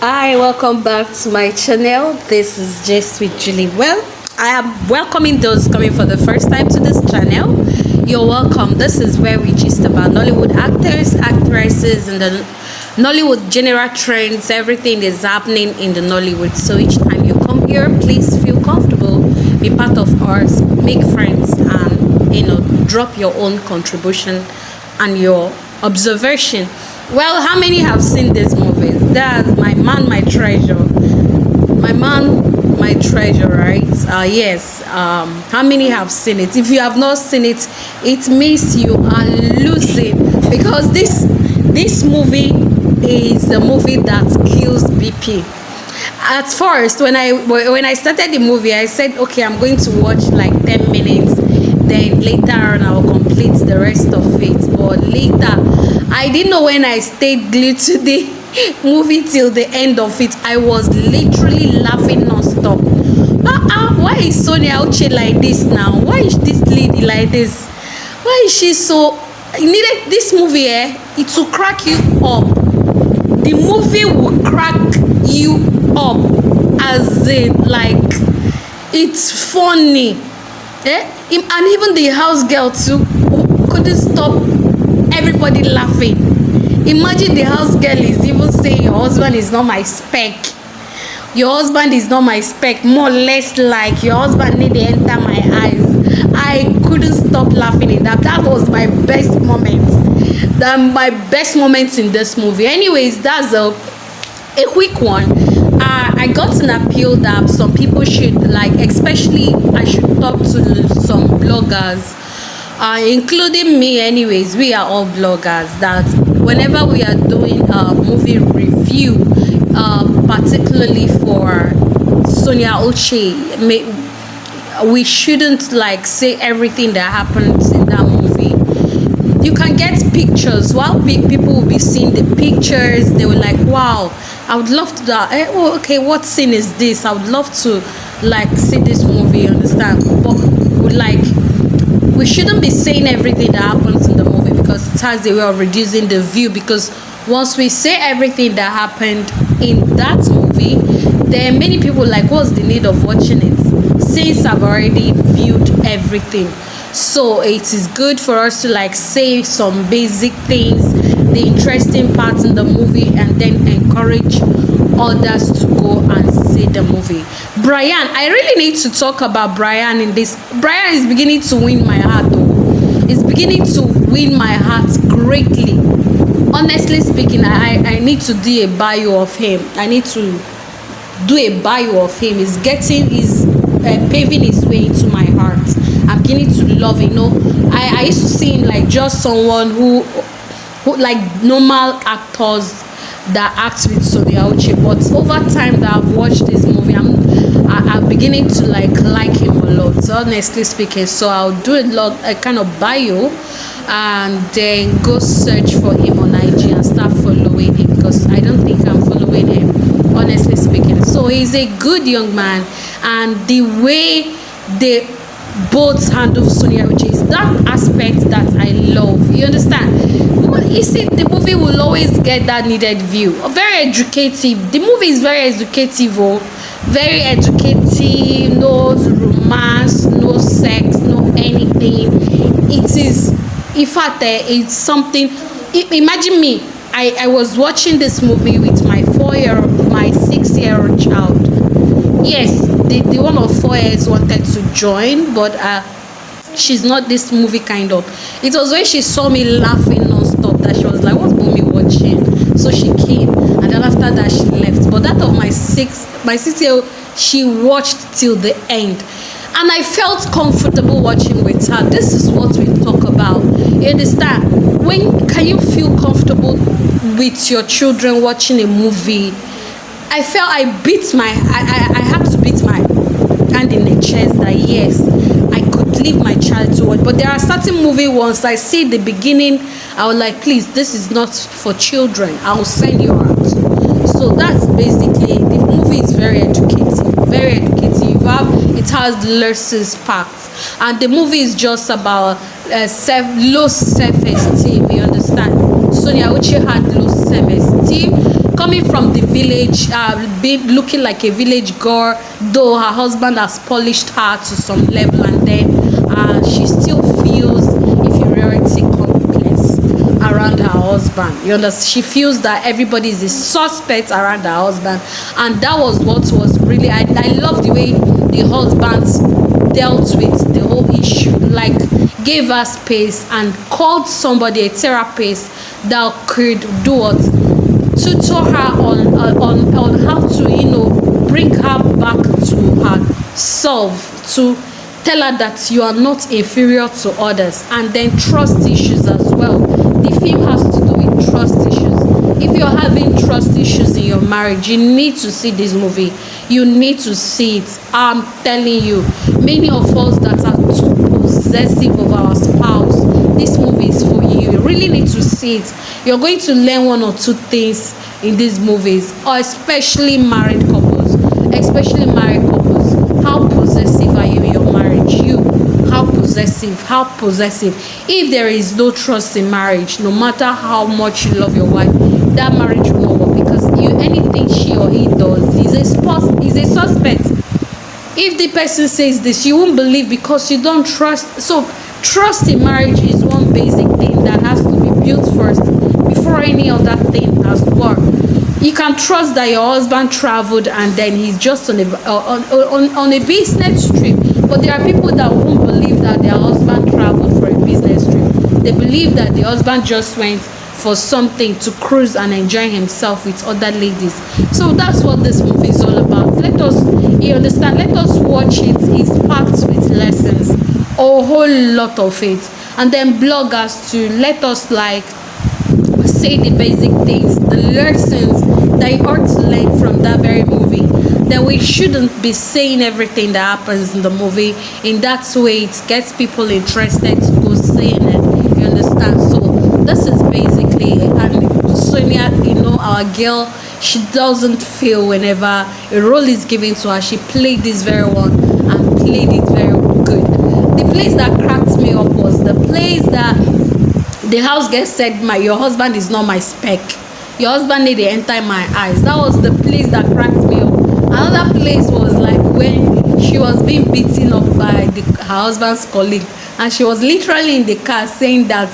Hi, welcome back to my channel. This is Just with Julie. Well, I am welcoming those coming for the first time to this channel. You're welcome. This is where we gist about Nollywood actors, actresses, and the Nollywood general trends. Everything is happening in the Nollywood. So each time you come here, please feel comfortable, be part of ours, make friends, and drop your own contribution and your observation. Well, how many have seen this movie? That's My Man, My Treasure. My Man, My Treasure, right? Yes. How many have seen it? If you have not seen it, it means you are losing, because this movie is a movie that kills BP. At first, when I started the movie, I said, okay, I'm going to watch like 10 minutes. Then later on, I'll complete the rest of it. But later, I didn't know, when I stayed glued to the movie till the end of it, I was literally laughing non-stop. Why is Sonia Uche like this now? Why is this lady like this? Why is she so... needed this movie, it will crack you up. The movie will crack you up, as in, like, it's funny. And even the house girl too couldn't stop everybody laughing. Imagine the house girl is even saying, your husband is not my spec. Your husband is not my spec. More or less like, your husband need to enter my eyes. I couldn't stop laughing in that. That was my best moment. My best moments in this movie. Anyways, that's a quick one. I got an appeal that some people should, like, especially I should talk to some bloggers, including me. Anyways, we are all bloggers, that whenever we are doing a movie review, particularly for Sonia Uche, we shouldn't like say everything that happens in that movie. You can get pictures. While people will be seeing the pictures, they were like, wow, I would love to okay, what scene is this? I would love to like see this movie, understand? But we shouldn't be saying everything that happens in the movie, because it has a way of reducing the view. Because once we say everything that happened in that movie, then many people like, what's the need of watching it, since I've already viewed everything? So it is good for us to like say some basic things, the interesting parts in the movie, and then encourage others to go and see the movie. Brian, I really need to talk about Brian in this. Brian is beginning to win my heart, though. It's beginning to win my heart greatly. Honestly speaking, I need to do a bio of him. I need to do a bio of him. He's paving his way into my heart. I'm beginning to love him. I used to see him like just someone who like normal actors that act with Sonia Uche, but over time that I've watched this movie, I'm beginning to like him a lot, honestly speaking. So I'll do a kind of bio, and then go search for him on IG and start following him, because I don't think I'm following him, honestly speaking. So he's a good young man, and the way they both handle Sonia Uche is that aspect that I love. You understand? You see, the movie will always get that needed view. Very educative. The movie is very educative, very educative. No romance, no sex, no anything. It is, in fact, it's something. Imagine me. I was watching this movie with my 6-year-old child. Yes, the one of 4 years wanted to join, but she's not this movie kind of. It was when she saw me laughing non-stop that she was like, what's mommy watching? So she came, and then after that she left. But that of my 6-year-old, she watched till the end, and I felt comfortable watching with her. This is what we talk about. You understand? When can you feel comfortable with your children watching a movie? I felt I had to beat my hand in the chest that yes, I could leave my child to watch. But there are certain movie ones I see the beginning, I was like, please, this is not for children, I will send you out. So that's basically, the movie is very educative, very educative. It has lessons packed, and the movie is just about low self-esteem. You understand? Sonia Uche had low self-esteem, coming from the village, looking like a village girl, though her husband has polished her to some level, and then she still feels inferiority complex around her husband. You understand? She feels that everybody is a suspect around her husband, and that was what was really, I love the way the husband dealt with the whole issue, like gave her space and called somebody, a therapist, that could do what, tutor her on how to, you know, bring her back to herself, to tell her that you are not inferior to others, and then trust issues as well. The film has to do with trust issues. If you're having trust issues in your marriage, you need to see this movie. You need to see it. I'm telling you, many of us that are too possessive of our spouse, this movie is for you. You really need to see it. You're going to learn one or two things in these movies, or especially married couples. Especially married couples. How possessive are you in your marriage? You. How possessive? How possessive? If there is no trust in marriage, no matter how much you love your wife, that marriage will not work, because anything she or he does is a suspect. If the person says this, you won't believe, because you don't trust. So trust in marriage is one basic thing that has to be built first before any other thing has worked. You can trust that your husband traveled and then he's just on a business trip, but there are people that won't believe that their husband traveled for a business trip. They believe that the husband just went for something, to cruise and enjoy himself with other ladies. So that's what this movie is all about. Let us, you understand, let us watch it. It's packed with lessons, a whole lot of it, and then bloggers to let us like say the basic things, the lessons that you ought to learn from that very movie. That we shouldn't be saying everything that happens in the movie. In that way, it gets people interested to go saying it. You understand? So this is basically, and Sonia, you know, our girl, she doesn't feel whenever a role is given to her. She played this very well and played it very good. The place that cracked me up was the place that the house girl said, your husband is not my spec. Your husband need to enter my eyes. That was the place that cracked me up. Another place was like when she was being beaten up by her husband's colleague, and she was literally in the car saying that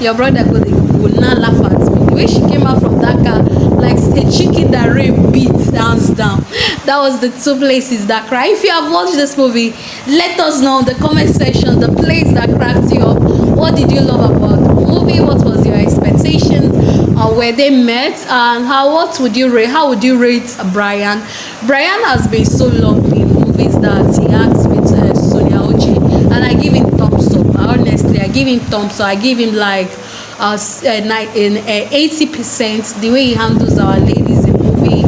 your brother will not laugh at me. The way she came out from that car like a chicken that rain beats hands down. That was the two places that cry. If you have watched this movie, let us know in the comment section the place that cracked you up. What did you love about the movie? What was your expectations? Were they met? And how would you rate Brian? Brian has been so lovely in movies that he acts with Sonia, Uche, and I give him thumbs up. Honestly, I give him thumbs up. I give him like 80%. The way he handles our ladies in movie,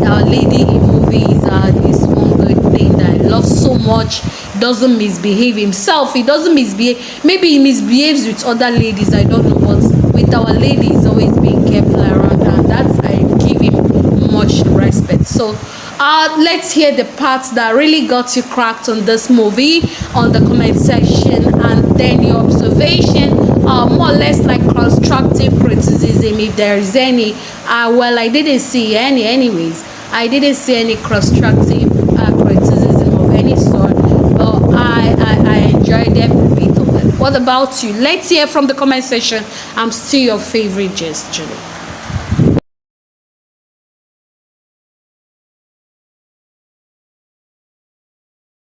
our lady in movies is one good thing that I love so much. Doesn't misbehave himself. He doesn't misbehave. Maybe he misbehaves with other ladies, I don't know, but with our ladies always being careful around her, and that's, I give him much respect. So let's hear the parts that really got you cracked on this movie on the comment section, and then your observation, more or less like constructive criticism, if there is any. Well, I didn't see any anyways. I didn't see any constructive criticism of any sort, but I enjoyed every bit of it. What about you? Let's hear from the comment section. I'm still your favorite Jess Julie.